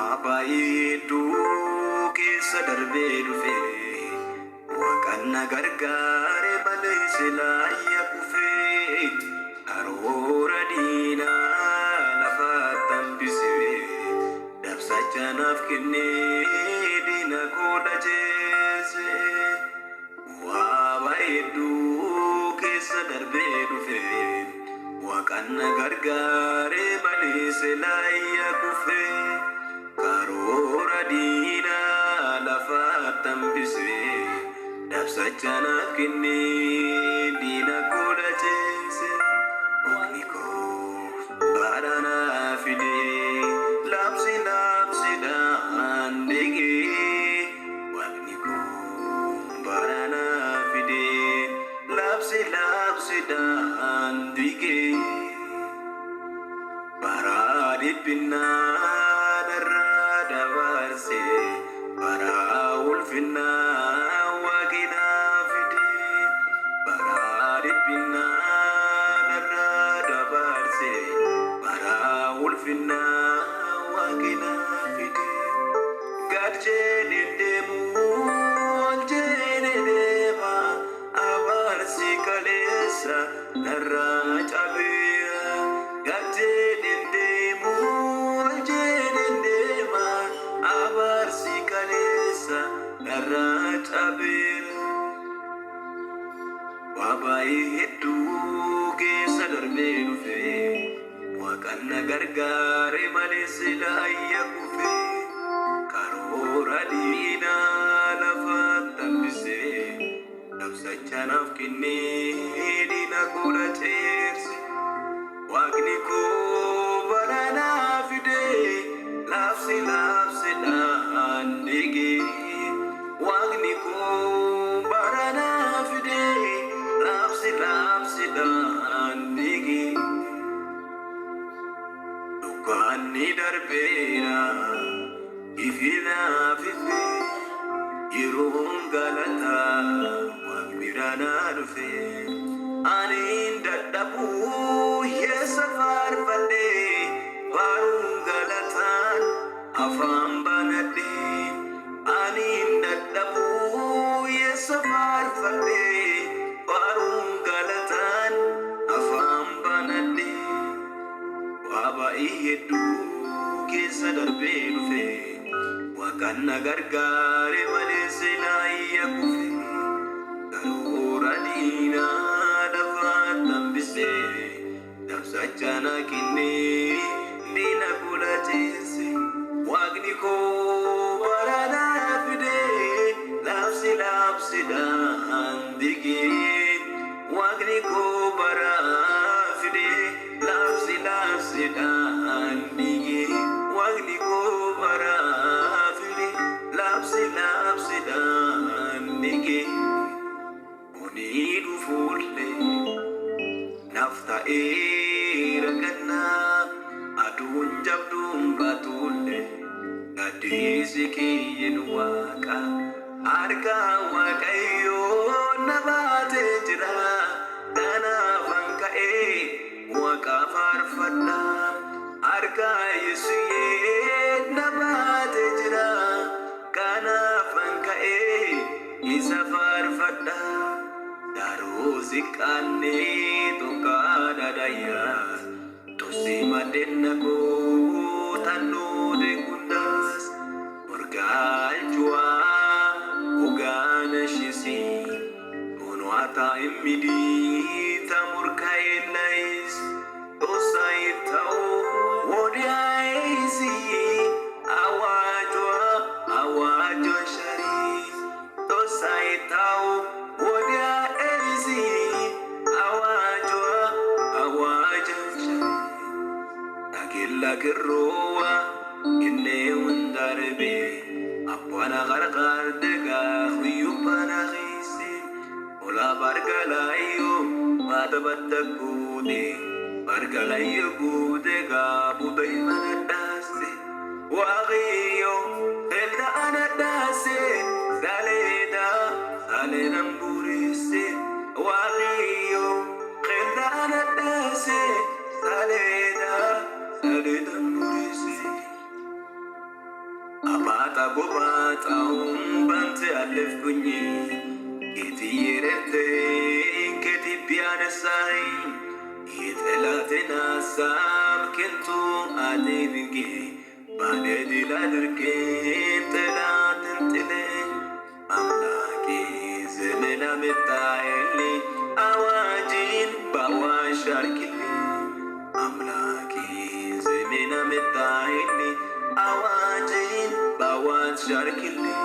Wabaydu keessa darbee dhufe Waqanna gargaare malee silaayya kufee Karoora diinaa lafa tambisee Dabsachanaaf kennee diina kooda jeese Wabaydu keessa darbee dhufe Waqanna gargaare malee silaayya kufee Karoora diinaa lafa tambisee Dabsachanaaf kennee diina kooda jeese Waaqni koo baadhanaa fidee Laabsidhaan dhigee Waaqni koo baadhanaa fidee Laabsidhaan dhigee Baraa dhiphinaa narraa dabarsee Baraa ulfinaa waaqinaa fidee Baraa dhiphinaa narraa dabarsee Baraa ulfinaa waaqinaa fidee Gad jedheen deemuu ol jedhee deema abaarsi kaleessa narraa cabeera Gad jedheen deemuu ol jedheen deema abaarsi kaleessa narraa cabeera Wabayii hedduu keessa darbee dhufe Waqanna gargaare malee silaayya kufee Karoora diinaa lafa tambisee Dabsachanaaf kennee diina kooda jeese Waaqni koo baadhanaa fidee Laabsidhaan dhigee Waaqni koo baadhanaa fidee Laabsidhaan dhigee Dukkanni darbeera ifinaaf ifee Yeroon galataa Waaqni biraanaa dhufee Aniin dadhabuu yeessa faarfadhee Faaruun galataan afaan banadhee Aniin dadhabuu yeessa faarfadhee Faaruun galataan afaan banadhee Wabayii hedduu keessa darbee dhufe Waqanna gargaare malee silaayya kufee Karoora diinaa lafa tambisee Dabsachanaaf kennee diina kooda jeese Waaqni koo baadhanaa fidee Laabsidhaan dhigee Waaqni koo baadhanaa fidee Laabsidhaan dhigee Waaqni koo baadhanaa fidee Laabsidhaan dhigee Kunii dhufuullee naaf ta'eera gannaa Aduun jabduun baatullee Gaddiisi kiyyeen waaqa Harka Waaqayyoo na baatee jira Kanaafan ka'ee waaqa faarfadha Harka Yesuusee na baatee jira Kanaafan ka'ee isa faarfadha Daroo ziqqaannee tokkaa dadayyaa Tosi madenna koo tannoo deegundaas Morgaalchuwaa ogaana shisii Onwaata immidii ta murkaa'ellayis Tosaayif ta'uu wodiyaayeesii Awaajwa shariif Tosaayif ta'uu wodiyaayeesii Awaajwa shariif Nagella kirroowwa innee hundarbe Abbana qarqar degaa huyyubbana xiisi Ola bargalayyo maata badda guute Bargalayyo guutegaa buday mana dhaase Waaqayyo elda ana dhaase Saleedaan bureesse Waaqayyo elda ana dhaase Saleedaan bureesse ጎባጣውን ባንተ አለፍኩኝ ጌትዬ ረድተኝ ከትቢያ አነሳኸኝ የጠላትን ሐሳብ ከንቱ አድርጌ ባለ ድል አድርገኝ ጠላትን ጥለኝ አምላኬ ዘመን አመጣህልኝ አዋጅን በአዋጅ ሻርክልኝ አምላኬ ዘመን አመጣህልኝ አዋጅን በአዋጅ ሻርክልኝ